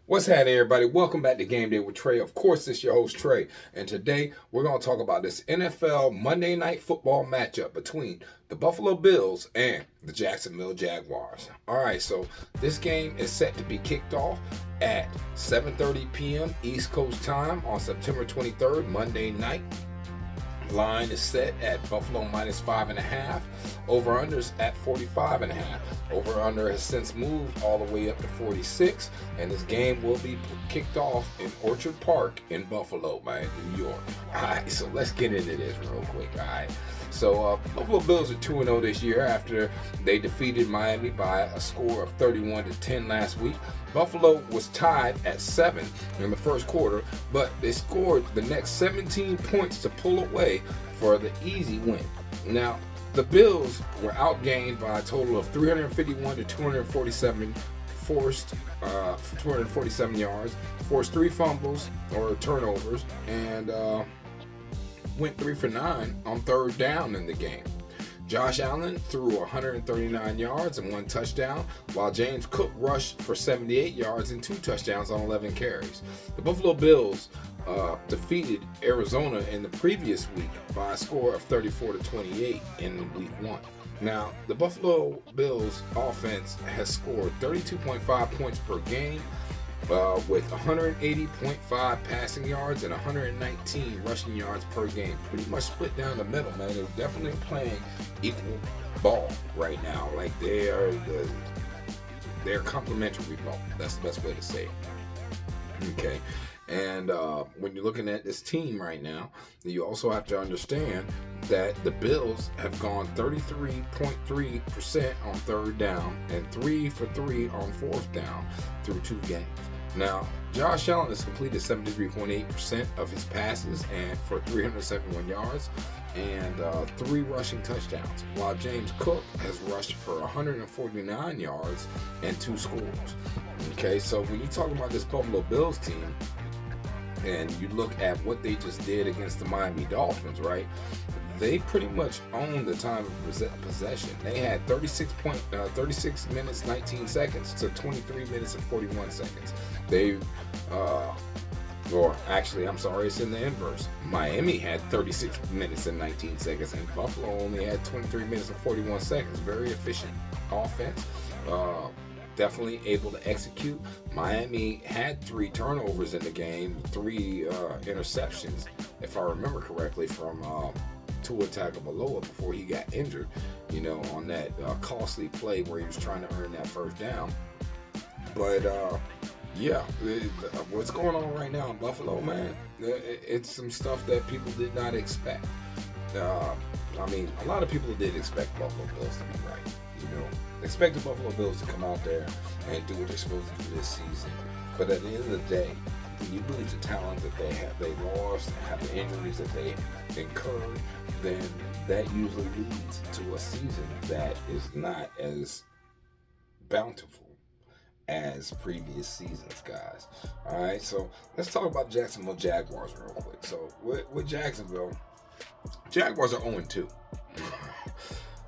What's happening, everybody? Welcome back to Game Day with Trey. Of course, it's your host, Trey. And today, we're going to talk about this NFL Monday Night Football matchup between the Buffalo Bills and the Jacksonville Jaguars. All right, so this game is set to be kicked off at 7:30 p.m. East Coast time on September 23rd, Monday night. Line is set at Buffalo minus 5.5. Over-unders at 45.5. Over-under has since moved all the way up to 46. And this game will be kicked off in Orchard Park in Buffalo, man, New York. All right, so let's get into this real quick, all right? So Buffalo Bills are 2-0 this year after they defeated Miami by a score of 31-10 last week. Buffalo was tied at 7 in the first quarter, but they scored the next 17 points to pull away for the easy win. Now, the Bills were outgained by a total of 351 to 247, forced 247 yards, forced 3 fumbles or turnovers, and went 3 for 9 on third down in the game. Josh Allen threw 139 yards and 1 touchdown, while James Cook rushed for 78 yards and 2 touchdowns on 11 carries. The Buffalo Bills defeated Arizona in the previous week by a score of 34-28 in week 1. Now, the Buffalo Bills offense has scored 32.5 points per game, with 180.5 passing yards and 119 rushing yards per game. Pretty much split down the middle, man. They're definitely playing equal ball right now. Like they're complementary ball. That's the best way to say it. Okay. And when you're looking at this team right now, you also have to understand that the Bills have gone 33.3% on third down and 3 for 3 on fourth down through 2 games. Now, Josh Allen has completed 73.8% of his passes and for 371 yards and 3 rushing touchdowns, while James Cook has rushed for 149 yards and 2 scores. Okay, so when you talk about this Buffalo Bills team, and you look at what they just did against the Miami Dolphins, right? They pretty much owned the time of possession. They had 36 minutes, 19 seconds to 23 minutes and 41 seconds. It's in the inverse. Miami had 36 minutes and 19 seconds, and Buffalo only had 23 minutes and 41 seconds. Very efficient offense. Definitely able to execute. Miami had 3 turnovers in the game, 3 interceptions, if I remember correctly, from Tua Tagovailoa before he got injured, on that costly play where he was trying to earn that first down. But what's going on right now in Buffalo, man, it's some stuff that people did not expect. A lot of people did expect Buffalo Bills to be right, expect the Buffalo Bills to come out there and do what they're supposed to do this season. But at the end of the day, when you lose the talent that they lost, have the injuries that they incurred, then that usually leads to a season that is not as bountiful as previous seasons, guys. All right, so let's talk about Jacksonville Jaguars real quick. So with Jacksonville, Jaguars are 0-2.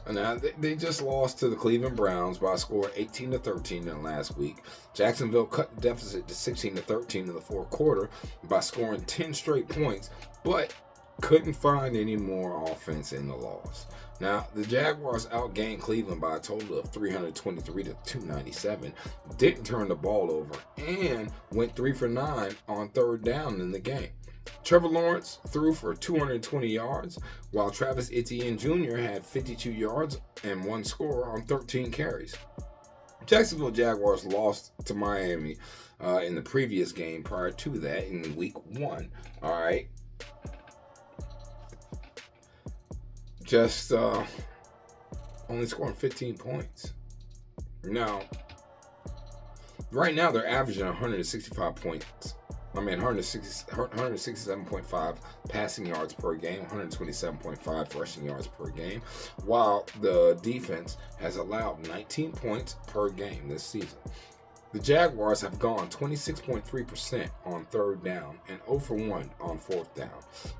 Now, they just lost to the Cleveland Browns by a score of 18-13 in last week. Jacksonville cut the deficit to 16-13 in the fourth quarter by scoring 10 straight points, but couldn't find any more offense in the loss. Now, the Jaguars outgained Cleveland by a total of 323 to 297, didn't turn the ball over, and went 3 for 9 on third down in the game. Trevor Lawrence threw for 220 yards, while Travis Etienne Jr. had 52 yards and 1 score on 13 carries. Jacksonville Jaguars lost to Miami in the previous game prior to that in week 1. All right. Just only scoring 15 points. Now, right now they're averaging 165 points. 167.5 passing yards per game, 127.5 rushing yards per game, while the defense has allowed 19 points per game this season. The Jaguars have gone 26.3% on third down and 0 for 1 on fourth down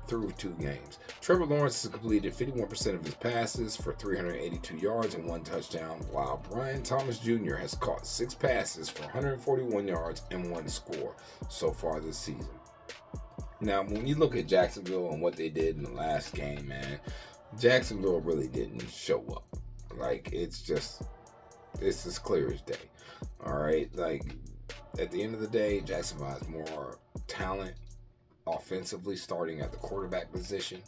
through 2 games. Trevor Lawrence has completed 51% of his passes for 382 yards and 1 touchdown, while Brian Thomas Jr. has caught 6 passes for 141 yards and 1 score so far this season. Now, when you look at Jacksonville and what they did in the last game, man, Jacksonville really didn't show up. Like, it's as clear as day. All right, like at the end of the day, Jacksonville has more talent offensively, starting at the quarterback position.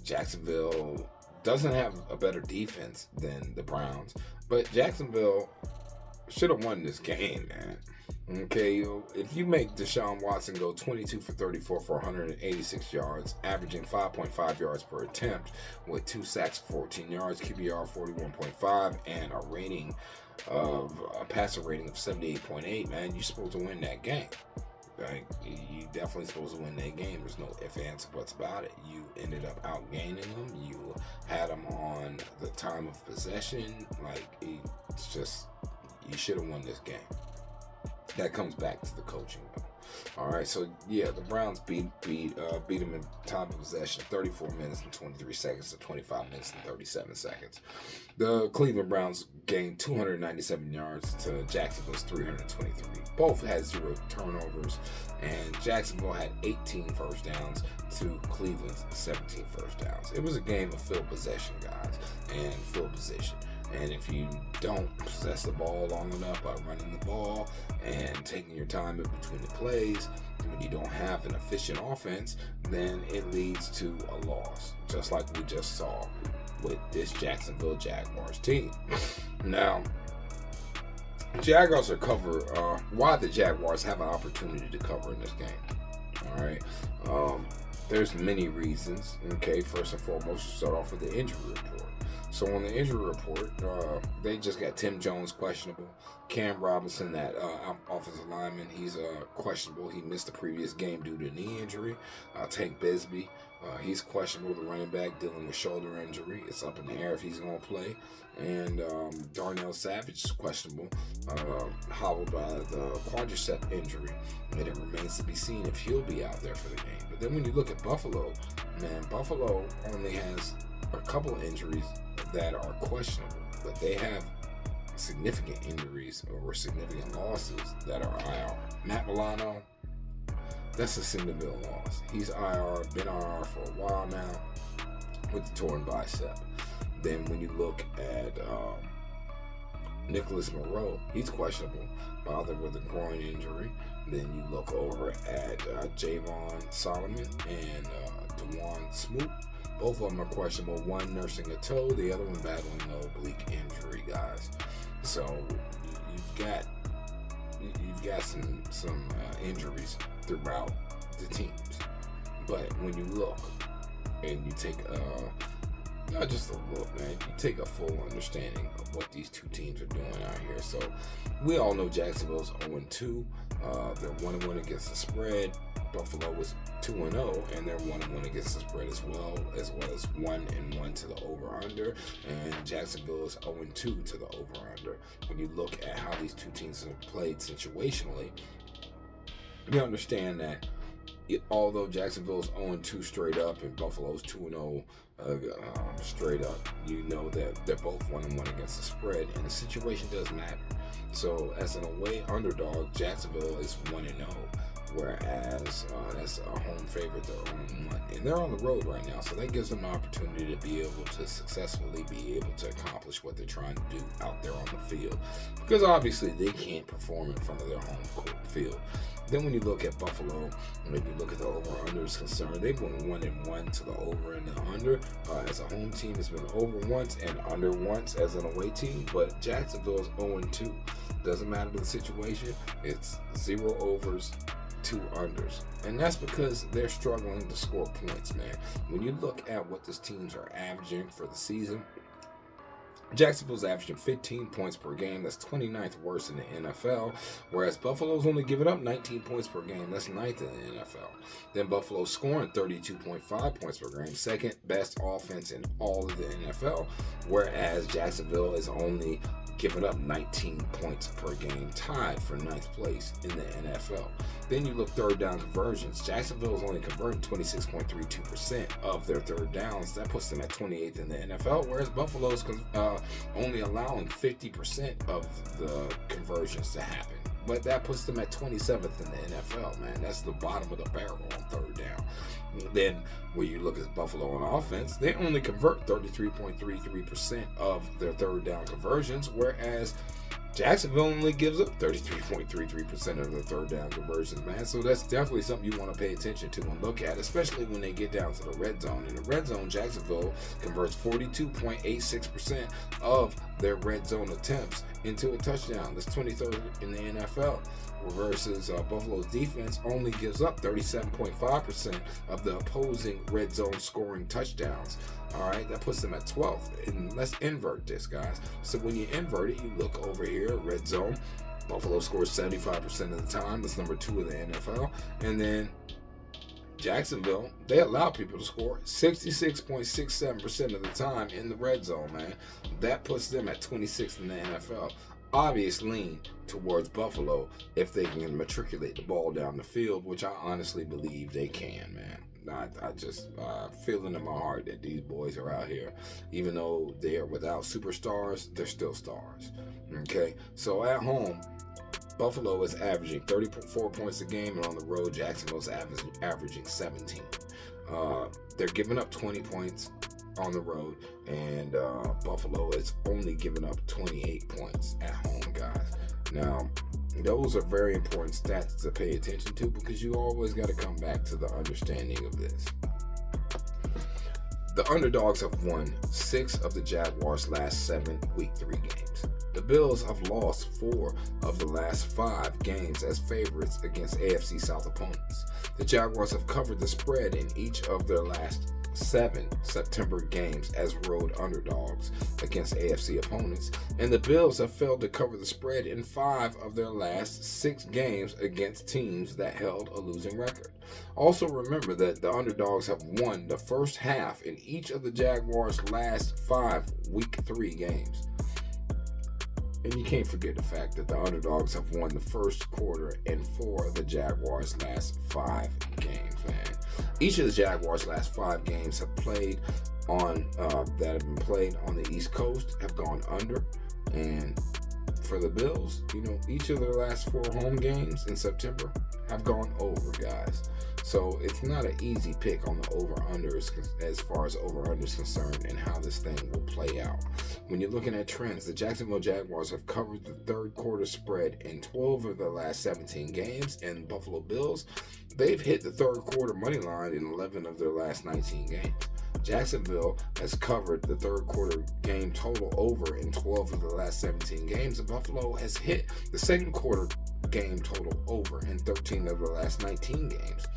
Jacksonville doesn't have a better defense than the Browns, but Jacksonville should have won this game, man. Okay, if you make Deshaun Watson go 22 for 34 for 186 yards, averaging 5.5 yards per attempt with 2 sacks, 14 yards, QBR 41.5, and a passer rating of 78.8, man, you're supposed to win that game. Like, you definitely supposed to win that game. There's no ifs, ands, or buts about it. You ended up outgaining them. You had them on the time of possession. Like, it's just, you should have won this game. That comes back to the coaching, though. All right, so yeah, the Browns beat them in time of possession, 34 minutes and 23 seconds to 25 minutes and 37 seconds. The Cleveland Browns gained 297 yards to Jacksonville's 323. Both had 0 turnovers, and Jacksonville had 18 first downs to Cleveland's 17 first downs. It was a game of field possession, guys, and field position. And if you don't possess the ball long enough by running the ball and taking your time in between the plays, when you don't have an efficient offense, then it leads to a loss, just like we just saw with this Jacksonville Jaguars team. Now, Jaguars are why the Jaguars have an opportunity to cover in this game. All right. There's many reasons. Okay, first and foremost, you start off with the injury report. So on the injury report, they just got Tim Jones questionable. Cam Robinson, that offensive lineman, he's questionable. He missed the previous game due to knee injury. Tank Bisbee, he's questionable. The running back dealing with shoulder injury. It's up in the air if he's going to play. And Darnell Savage is questionable, hobbled by the quadricep injury. And it remains to be seen if he'll be out there for the game. But then when you look at Buffalo, man, Buffalo only has a couple of injuries that are questionable, but they have significant injuries or significant losses that are IR. Matt Milano, that's a significant loss. He's IR, been IR for a while now with the torn bicep. Then when you look at Nicholas Moreau, he's questionable, bothered with a groin injury. Then you look over at Javon Solomon and DeJuan Smoot. Both of them are questionable. One nursing a toe, the other one battling an oblique injury, guys. So you've got some injuries throughout the teams. But when you look and you take not just a look, man, you take a full understanding of what these two teams are doing out here. So we all know Jacksonville's 0-2. They're 1-1 against the spread. Buffalo was 2-0, and they're 1-1 against the spread as well as 1-1 to the over/under. And Jacksonville is 0-2 to the over/under. When you look at how these two teams have played situationally, you understand that although Jacksonville's 0-2 straight up and Buffalo's 2-0 straight up, you know that they're both 1-1 against the spread, and the situation does matter. So as an away underdog, Jacksonville is 1-0. Whereas that's a home favorite, they're 0-1. And they're on the road right now, so that gives them an opportunity to be able to successfully be able to accomplish what they're trying to do out there on the field. Because obviously they can't perform in front of their home court field. Then when you look at Buffalo, when you look at the over-under is concerned, they've went 1-1 to the over and the under. As a home team, it's been over once and under once as an away team. But Jacksonville is 0-2. Doesn't matter the situation. It's 0 overs, 2 unders. And that's because they're struggling to score points, man. When you look at what these teams are averaging for the season, Jacksonville's averaging 15 points per game. That's 29th worst in the NFL. Whereas Buffalo's only giving up 19 points per game. That's 9th in the NFL. Then Buffalo's scoring 32.5 points per game. Second best offense in all of the NFL. Whereas Jacksonville is only giving up 19 points per game, tied for 9th place in the NFL. Then you look third down conversions. Jacksonville is only converting 26.32% of their third downs. That puts them at 28th in the NFL, whereas Buffalo is only allowing 50% of the conversions to happen. But that puts them at 27th in the NFL, man. That's the bottom of the barrel on third down. Then when you look at Buffalo on offense, they only convert 33.33% of their third down conversions, whereas Jacksonville only gives up 33.33% of their third down conversions, man. So that's definitely something you want to pay attention to and look at, especially when they get down to the red zone. In the red zone, Jacksonville converts 42.86% of their red zone attempts into a touchdown. That's 23rd in the NFL. Versus Buffalo's defense only gives up 37.5% of the opposing red zone scoring touchdowns. All right, that puts them at 12th. And let's invert this, guys. So when you invert it, you look over here, red zone. Buffalo scores 75% of the time. That's number 2 in the NFL. And then Jacksonville, they allow people to score 66.67% of the time in the red zone, man. That puts them at 26th in the NFL. Obvious lean towards Buffalo if they can matriculate the ball down the field, which I honestly believe they can, man. I just feel it in my heart that these boys are out here. Even though they are without superstars, they're still stars. Okay, so at home, Buffalo is averaging 34 points a game, and on the road, Jacksonville's averaging 17. They're giving up 20 points on the road, and Buffalo is only giving up 28 points at home, guys. Now, those are very important stats to pay attention to, because you always got to come back to the understanding of this. The underdogs have won 6 of the Jaguars' last 7 Week 3 games. The Bills have lost 4 of the last 5 games as favorites against AFC South opponents. The Jaguars have covered the spread in each of their last 7 September games as road underdogs against AFC opponents, and the Bills have failed to cover the spread in 5 of their last 6 games against teams that held a losing record. Also remember that the underdogs have won the first half in each of the Jaguars' last 5 Week 3 games. And you can't forget the fact that the underdogs have won the first quarter in 4 of the Jaguars' last 5 games, man. Each of the Jaguars' last 5 games have played on that have been played on the East Coast have gone under, and for the Bills, each of their last 4 home games in September have gone over, guys. So it's not an easy pick on the over-unders as far as over-under is concerned and how this thing will play out. When you're looking at trends, the Jacksonville Jaguars have covered the third quarter spread in 12 of their last 17 games, and Buffalo Bills, they've hit the third quarter money line in 11 of their last 19 games. Jacksonville has covered the third quarter game total over in 12 of the last 17 games, and Buffalo has hit the second quarter game total over in 13 of the last 19 games.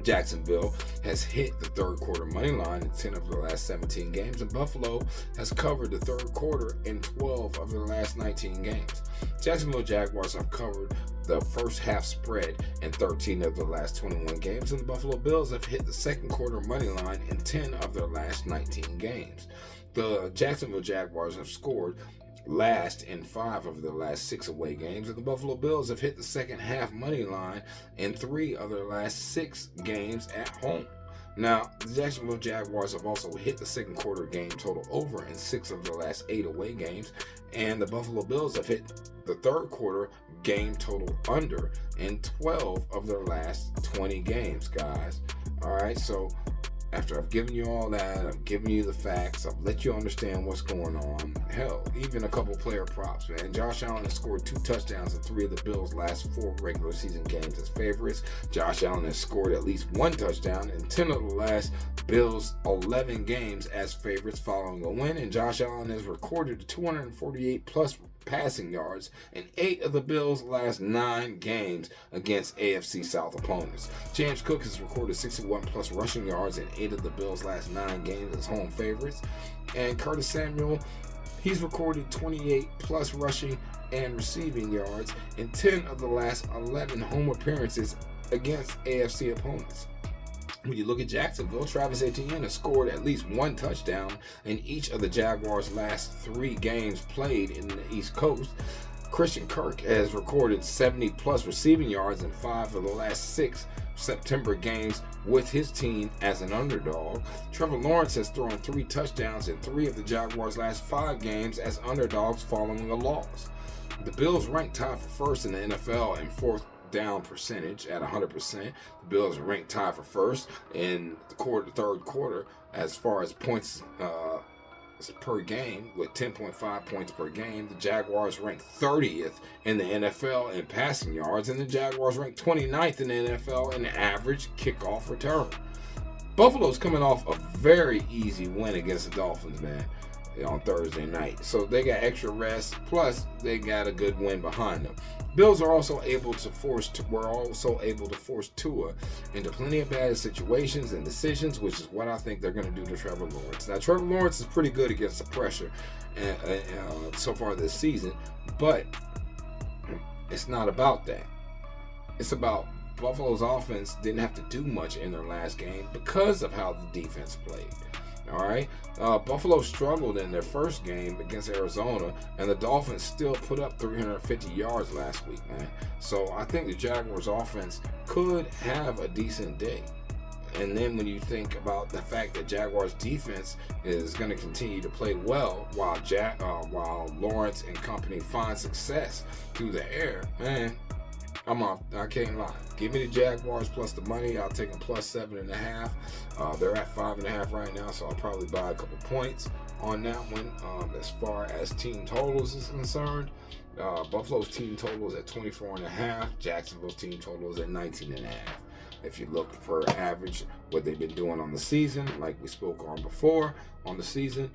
Jacksonville has hit the third quarter money line in 10 of the last 17 games, and Buffalo has covered the third quarter in 12 of the last 19 games. Jacksonville Jaguars have covered the first half spread in 13 of the last 21 games, and the Buffalo Bills have hit the second quarter money line in 10 of their last 19 games. The Jacksonville Jaguars have scored last in 5 of their last 6 away games, and the Buffalo Bills have hit the second half money line in 3 of their last 6 games at home. Now, the Jacksonville Jaguars have also hit the second quarter game total over in 6 of their last 8 away games, and the Buffalo Bills have hit the third quarter game total under in 12 of their last 20 games, guys. All right, so after I've given you all that, I've given you the facts, I've let you understand what's going on. Hell, even a couple player props, man. Josh Allen has scored 2 touchdowns in 3 of the Bills' last 4 regular season games as favorites. Josh Allen has scored at least 1 touchdown in 10 of the last Bills' 11 games as favorites following a win, and Josh Allen has recorded 248 plus passing yards in 8 of the Bills' last 9 games against AFC South opponents. James Cook has recorded 61 plus rushing yards in 8 of the Bills' last 9 games as home favorites. And Curtis Samuel, he's recorded 28 plus rushing and receiving yards in 10 of the last 11 home appearances against AFC opponents. When you look at Jacksonville, Travis Etienne has scored at least one touchdown in each of the Jaguars' last 3 games played in the East Coast. Christian Kirk has recorded 70-plus receiving yards in 5 of the last 6 September games with his team as an underdog. Trevor Lawrence has thrown 3 touchdowns in 3 of the Jaguars' last 5 games as underdogs following a loss. The Bills rank tied for first in the NFL in fourth down percentage at 100%. The Bills ranked tied for first in the third quarter as far as points per game with 10.5 points per game. The Jaguars ranked 30th in the NFL in passing yards, and the Jaguars ranked 29th in the NFL in average kickoff return. Buffalo's coming off a very easy win against the Dolphins, man, on Thursday night. So they got extra rest, plus they got a good win behind them. Bills are also able to force Tua into plenty of bad situations and decisions, which is what I think they're going to do to Trevor Lawrence. Now, Trevor Lawrence is pretty good against the pressure so far this season, but it's not about that. It's about Buffalo's offense didn't have to do much in their last game because of how the defense played. All right, Buffalo struggled in their first game against Arizona, and the Dolphins still put up 350 yards last week, man. So I think the Jaguars' offense could have a decent day. And then when you think about the fact that Jaguars' defense is going to continue to play well while Lawrence and company find success through the air, man, I can't lie. Give me the Jaguars plus the money. I'll take them plus 7.5. They're at 5.5 right now, so I'll probably buy a couple points on that one. As far as team totals is concerned, Buffalo's team total is at 24.5. Jacksonville's team total is at 19.5. If you look for average, what they've been doing on the season, like we spoke on before on the season,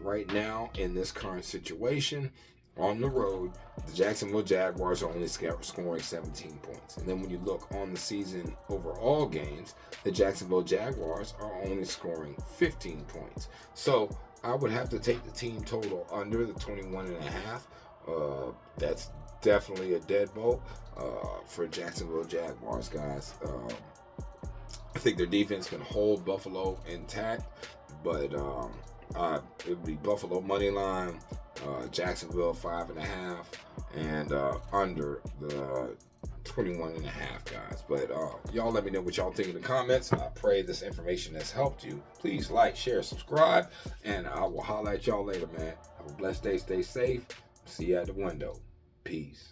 right now in this current situation, on the road, the Jacksonville Jaguars are only scoring 17 points. And then when you look on the season overall games, the Jacksonville Jaguars are only scoring 15 points. So I would have to take the team total under the 21.5. That's definitely a deadbolt for Jacksonville Jaguars, guys. I think their defense can hold Buffalo intact, but it would be Buffalo money line, Jacksonville 5.5, and under the 21.5, guys. But y'all let me know what y'all think in the comments. I pray this information has helped you. Please like, share, subscribe, and I will holler at y'all later, man. Have a blessed day. Stay safe. See you at the window. Peace.